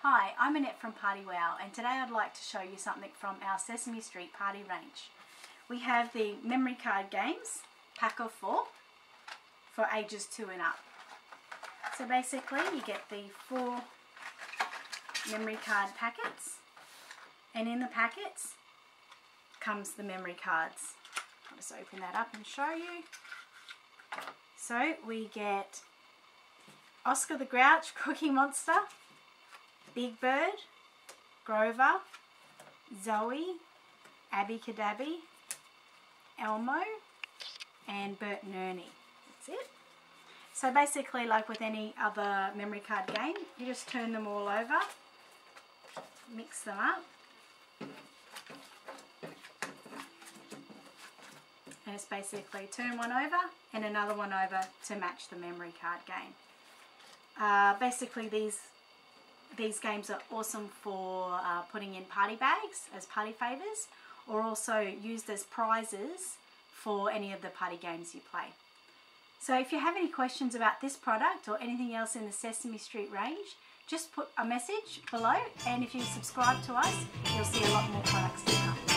Hi, I'm Annette from PartyWow, and today I'd like to show you something from our Sesame Street party range. We have the memory card games, pack of 4, for ages 2 and up. So basically you get the 4 memory card packets, and in the packets comes the memory cards. I'll just open that up and show you. So we get Oscar the Grouch, Cookie Monster, Big Bird, Grover, Zoe, Abby Cadabby, Elmo, and Bert and Ernie. That's it. So basically, like with any other memory card game, you just turn them all over, mix them up, and it's basically turn one over and another one over to match the memory card game. Basically these games are awesome for putting in party bags as party favors, or also used as prizes for any of the party games you play. So if you have any questions about this product or anything else in the Sesame Street range, just put a message below, and if you subscribe to us, you'll see a lot more products to come.